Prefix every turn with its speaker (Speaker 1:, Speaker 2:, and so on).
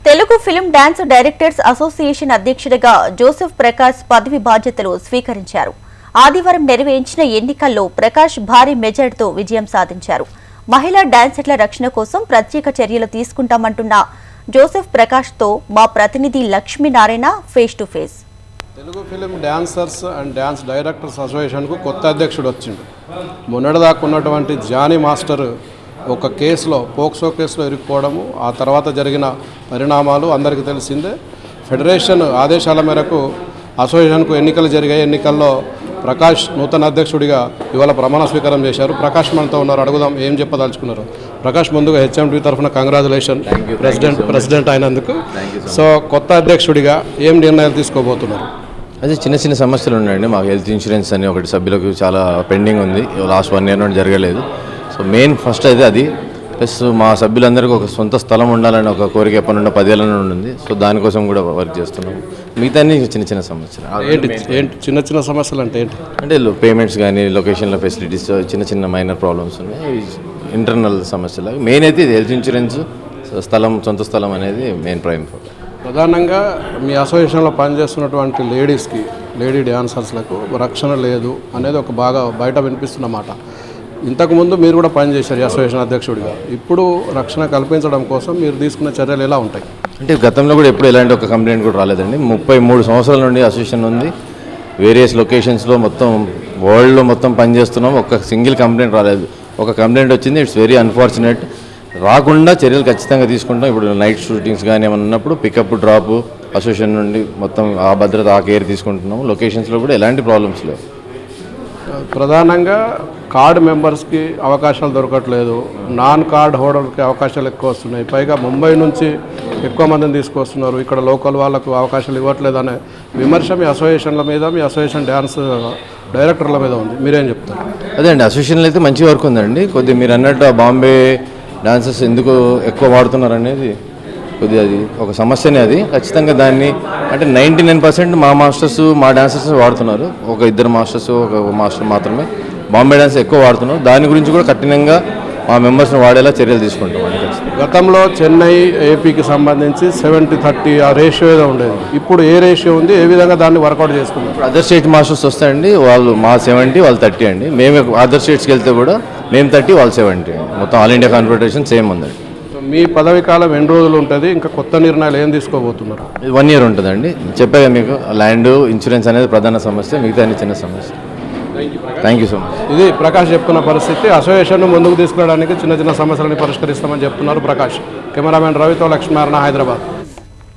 Speaker 1: Telugu film dance directors association అధ్యక్షుడిగా Joseph Prakash పదవి బాధ్యతలు స్వీకరించారు. ఆదివారం నిర్వహించిన ఎన్నికల్లో ప్రకాష్ భారీ మెజార్టీతో విజయం సాధించారు. మహిళా డాన్సర్ల రక్షణ కోసం ప్రత్యేక చర్యలు తీసుకుంటామంటున్న జోసెఫ్ ప్రకాష్తో మా ప్రతినిధి Lakshminarayana face to face.
Speaker 2: Telugu film dancers and dance directors అసోసియేషన్కు కొత్త అధ్యక్షుడు వచ్చిండు. మొన్నటిదాకా ఉన్నటువంటి జానీ మాస్టర్ ఒక కేసులో పోక్సో కేసులో ఇరుక్కుపోవడము, ఆ తర్వాత జరిగిన పరిణామాలు అందరికీ తెలిసిందే. ఫెడరేషన్ ఆదేశాల మేరకు అసోసియేషన్కు ఎన్నికలు జరిగాయి. ఎన్నికల్లో ప్రకాష్ నూతన అధ్యక్షుడిగా ఇవాళ ప్రమాణ స్వీకారం చేశారు. ప్రకాష్ మనతో ఉన్నారు, అడుగుదాం ఏం చెప్పదలుచుకున్నారు. ప్రకాష్, ముందుగా హెచ్ఎండి తరఫున కంగ్రాచులేషన్ ప్రెసిడెంట్ అయినందుకు. సో కొత్త అధ్యక్షుడిగా ఏం నిర్ణయాలు తీసుకోబోతున్నారు?
Speaker 3: అదే చిన్న చిన్న సమస్యలు ఉన్నాయండి. మాకు హెల్త్ ఇన్సూరెన్స్ అని ఒకటి సభ్యులకు చాలా పెండింగ్ ఉంది, లాస్ట్ 1 year నుండి జరగలేదు. సో మెయిన్ ఫస్ట్ అయితే అది, ప్లస్ మా సభ్యులందరికీ ఒక సొంత స్థలం ఉండాలని ఒక కోరిక ఎప్పటి నుండి 10 ఏళ్ళ నుండి ఉంది. సో దానికోసం కూడా వర్క్ చేస్తున్నాం. మిగతా చిన్న చిన్న సమస్యలు.
Speaker 2: ఏంటి చిన్న చిన్న సమస్యలు అంటే ఏంటి?
Speaker 3: అంటే పేమెంట్స్ కానీ, లొకేషన్ల ఫెసిలిటీస్, చిన్న చిన్న మైనర్ ప్రాబ్లమ్స్ ఉన్నాయి, ఇంటర్నల్ సమస్యలు. మెయిన్ అయితే ఇది హెల్త్ ఇన్సూరెన్స్, స్థలం, సొంత స్థలం అనేది మెయిన్ ప్రైమ్.
Speaker 2: ప్రధానంగా మీ అసోసియేషన్లో పనిచేస్తున్నటువంటి లేడీ డాన్సర్స్లకు రక్షణ లేదు అనేది ఒక బాగా బయట వినిపిస్తున్నమాట. ఇంతకుముందు మీరు కూడా పనిచేశారు అసోసియేషన్ అధ్యక్షుడిగా. ఇప్పుడు రక్షణ కల్పించడం కోసం మీరు తీసుకున్న చర్యలు ఎలా ఉంటాయి?
Speaker 3: అంటే గతంలో కూడా ఎప్పుడు ఎలాంటి ఒక కంప్లైంట్ కూడా రాలేదండి. 33 సంవత్సరాల నుండి అసోసియేషన్ ఉంది. వేరియస్ లొకేషన్స్లో మొత్తం వరల్డ్లో మొత్తం పనిచేస్తున్నాం. ఒక సింగిల్ కంప్లైంట్ రాలేదు. ఒక కంప్లైంట్ వచ్చింది, ఇట్స్ వెరీ అన్ఫార్చునేట్. రాకుండా చర్యలు ఖచ్చితంగా తీసుకుంటాం. ఇప్పుడు నైట్ షూటింగ్స్ కానీ ఏమైనా ఉన్నప్పుడు పికప్ డ్రాప్ అసోసియేషన్ నుండి మొత్తం ఆ భద్రత, ఆ కేర్ తీసుకుంటున్నాము. లొకేషన్స్లో కూడా ఎలాంటి ప్రాబ్లమ్స్ లేవు.
Speaker 2: ప్రధానంగా కార్డ్ మెంబర్స్కి అవకాశాలు దొరకట్లేదు, నాన్ కార్డ్ హోల్డర్కి అవకాశాలు ఎక్కువ వస్తున్నాయి. పైగా ముంబై నుంచి ఎక్కువ మందిని తీసుకొస్తున్నారు, ఇక్కడ లోకల్ వాళ్ళకు అవకాశాలు ఇవ్వట్లేదు అనే విమర్శ మీ అసోసియేషన్ల మీద, మీ అసోసియేషన్ డ్యాన్స్ డైరెక్టర్ల మీద ఉంది. మీరేం చెప్తారు?
Speaker 3: అదే అండి, అసోసియేషన్లో అయితే మంచి వర్క్ ఉందండి. కొద్దిగా మీరు అన్నట్టు బాంబే డాన్సర్స్ ఎందుకు ఎక్కువ వాడుతున్నారు అనేది కొద్దిగా అది ఒక సమస్యనే. అది ఖచ్చితంగా దాన్ని అంటే 99% మా మాస్టర్స్, మా డాన్సర్స్ వాడుతున్నారు. ఒక 2 మాస్టర్స్, ఒక మాస్టర్ మాత్రమే బాంబే డాన్స్ ఎక్కువ వాడుతున్నారు. దాని గురించి కూడా కఠినంగా మా మెంబర్స్ని వాడేలా చర్యలు తీసుకుంటాం అండి.
Speaker 2: గతంలో చెన్నై, ఏపీకి సంబంధించి 70-30 ఆ రేషియో ఏదో ఉండేది. ఇప్పుడు ఏ రేషియో ఉంది, ఏ విధంగా దాన్ని వర్కౌట్ చేసుకున్నాం?
Speaker 3: ఇప్పుడు అదర్ స్టేట్ మాస్టర్స్ వస్తాయండి, వాళ్ళు మా 70, వాళ్ళు 30 అండి. మేము అదర్ స్టేట్స్కి వెళ్తే కూడా మేము 30, వాళ్ళు 70 అండి. మొత్తం ఆల్ ఇండియా కాన్ఫెడరేషన్ సేమ్ ఉందండి.
Speaker 2: మీ పదవి కాలం ఎన్ని రోజులు ఉంటుంది? ఇంకా కొత్త నిర్ణయాలు ఏం తీసుకోబోతున్నారు?
Speaker 3: 1 year ఉంటుందండి. చెప్పాగా మీకు, ల్యాండ్ ఇన్సూరెన్స్ అనేది ప్రధాన సమస్య, మిగతా అన్ని చిన్న సమస్య. Thank you so much.
Speaker 2: ఇది ప్రకాష్ చెప్తున్న పరిస్థితి. అసోసియేషన్ ముందుకు తీసుకురావడానికి చిన్న చిన్న సమస్యలను పరిష్కరిస్తామని చెప్తున్నారు ప్రకాష్. కెమెరామెన్ రవితో లక్ష్మీనారాయణ, హైదరాబాద్.